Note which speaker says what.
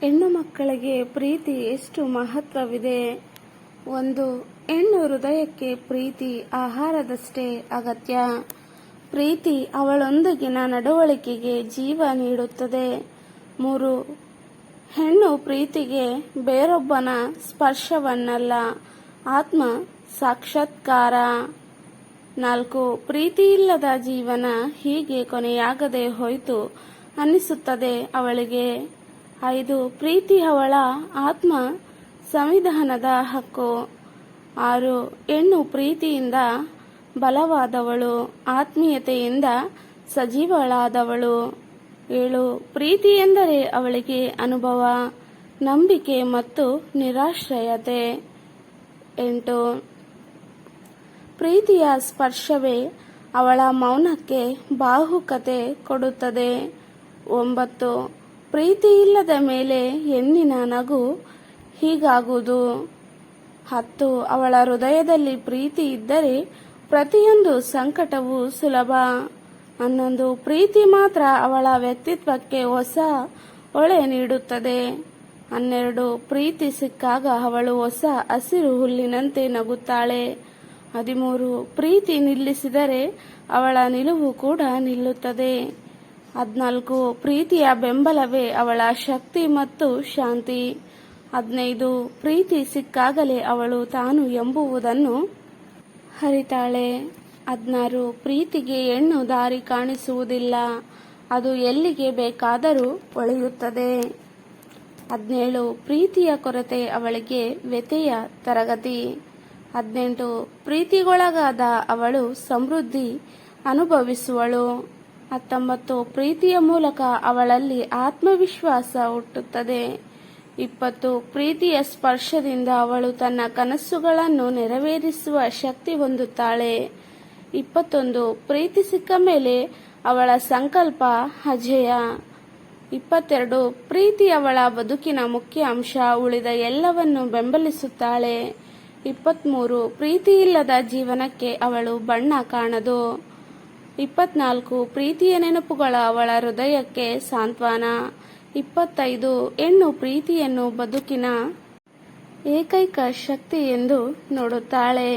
Speaker 1: ಹೆಣ್ಣು ಮಕ್ಕಳಿಗೆ ಪ್ರೀತಿ ಎಷ್ಟು ಮಹತ್ವವಿದೆ. ಒಂದು, ಹೆಣ್ಣು ಹೃದಯಕ್ಕೆ ಪ್ರೀತಿ ಆಹಾರದಷ್ಟೇ ಅಗತ್ಯ. ಪ್ರೀತಿ ಅವಳೊಂದಿಗಿನ ನಡವಳಿಕೆಗೆ ಜೀವ ನೀಡುತ್ತದೆ. 3, ಹೆಣ್ಣು ಪ್ರೀತಿಗೆ ಬೇರೊಬ್ಬನ ಸ್ಪರ್ಶವನ್ನಲ್ಲ, ಆತ್ಮ ಸಾಕ್ಷಾತ್ಕಾರ. 4, ಪ್ರೀತಿಯಿಲ್ಲದ ಜೀವನ ಹೀಗೆ ಕೊನೆಯಾಗದೆ ಹೋಯ್ತು ಅನ್ನಿಸುತ್ತದೆ ಅವಳಿಗೆ. 5, ಪ್ರೀತಿ ಅವಳ ಆತ್ಮ ಸಂವಿಧಾನದ ಹಕ್ಕು. 6, ಹೆಣ್ಣು ಪ್ರೀತಿಯಿಂದ ಬಲವಾದವಳು, ಆತ್ಮೀಯತೆಯಿಂದ ಸಜೀವಳಾದವಳು. 7, ಪ್ರೀತಿ ಎಂದರೆ ಅವಳಿಗೆ ಅನುಭವ, ನಂಬಿಕೆ ಮತ್ತು ನಿರಾಶ್ರಯತೆ. 8, ಪ್ರೀತಿಯ ಸ್ಪರ್ಶವೇ ಅವಳ ಮೌನಕ್ಕೆ ಭಾವುಕತೆ ಕೊಡುತ್ತದೆ. 9, ಪ್ರೀತಿ ಇಲ್ಲದ ಮೇಲೆ ಹೆಣ್ಣಿನ ನಗು ಹೀಗಾಗುವುದು. 10, ಅವಳ ಹೃದಯದಲ್ಲಿ ಪ್ರೀತಿ ಇದ್ದರೆ ಪ್ರತಿಯೊಂದು ಸಂಕಟವೂ ಸುಲಭ. 11, ಪ್ರೀತಿ ಮಾತ್ರ ಅವಳ ವ್ಯಕ್ತಿತ್ವಕ್ಕೆ ಹೊಸ ಹೊಳೆ ನೀಡುತ್ತದೆ. 12, ಪ್ರೀತಿ ಸಿಕ್ಕಾಗ ಅವಳು ಹೊಸ ಹಸಿರು ಹುಲ್ಲಿನಂತೆ ನಗುತ್ತಾಳೆ. 13, ಪ್ರೀತಿ ನಿಲ್ಲಿಸಿದರೆ ಅವಳ ನಿಲುವು ಕೂಡ ನಿಲ್ಲುತ್ತದೆ. 14, ಪ್ರೀತಿಯ ಬೆಂಬಲವೇ ಅವಳ ಶಕ್ತಿ ಮತ್ತು ಶಾಂತಿ. 15, ಪ್ರೀತಿ ಸಿಕ್ಕಾಗಲೇ ಅವಳು ತಾನು ಎಂಬುದನ್ನು ಅರಿತಾಳೆ. 16, ಪ್ರೀತಿಗೆ ಹೆಣ್ಣು ದಾರಿ ಕಾಣಿಸುವುದಿಲ್ಲ, ಅದು ಎಲ್ಲಿಗೆ ಬೇಕಾದರೂ ಒಳೆಯುತ್ತದೆ. 17, ಪ್ರೀತಿಯ ಕೊರತೆ ಅವಳಿಗೆ ವ್ಯಥೆಯ ತರಗತಿ. 18, ಪ್ರೀತಿಗೊಳಗಾದ ಅವಳು ಸಮೃದ್ಧಿ ಅನುಭವಿಸುವಳು. 19, ಪ್ರೀತಿಯ ಮೂಲಕ ಅವಳಲ್ಲಿ ಆತ್ಮವಿಶ್ವಾಸ ಹುಟ್ಟುತ್ತದೆ. 20, ಪ್ರೀತಿಯ ಸ್ಪರ್ಶದಿಂದ ಅವಳು ತನ್ನ ಕನಸುಗಳನ್ನು ನೆರವೇರಿಸುವ ಶಕ್ತಿ ಹೊಂದುತ್ತಾಳೆ. 21, ಪ್ರೀತಿ ಸಿಕ್ಕ ಮೇಲೆ ಅವಳ ಸಂಕಲ್ಪ ಅಜೇಯ. 22, ಪ್ರೀತಿ ಅವಳ ಬದುಕಿನ ಮುಖ್ಯ ಅಂಶ, ಉಳಿದ ಎಲ್ಲವನ್ನು ಬೆಂಬಲಿಸುತ್ತಾಳೆ. 23, ಪ್ರೀತಿ ಇಲ್ಲದ ಜೀವನಕ್ಕೆ ಅವಳು ಬಣ್ಣ ಕಾಣದು. 24, ಪ್ರೀತಿಯ ನೆನಪುಗಳ ಅವಳ ಹೃದಯಕ್ಕೆ ಸಾಂತ್ವನ. 25, ಹೆಣ್ಣು ಪ್ರೀತಿಯನ್ನು ಬದುಕಿನ ಏಕೈಕ ಶಕ್ತಿ ಎಂದು ನೋಡುತ್ತಾಳೆ.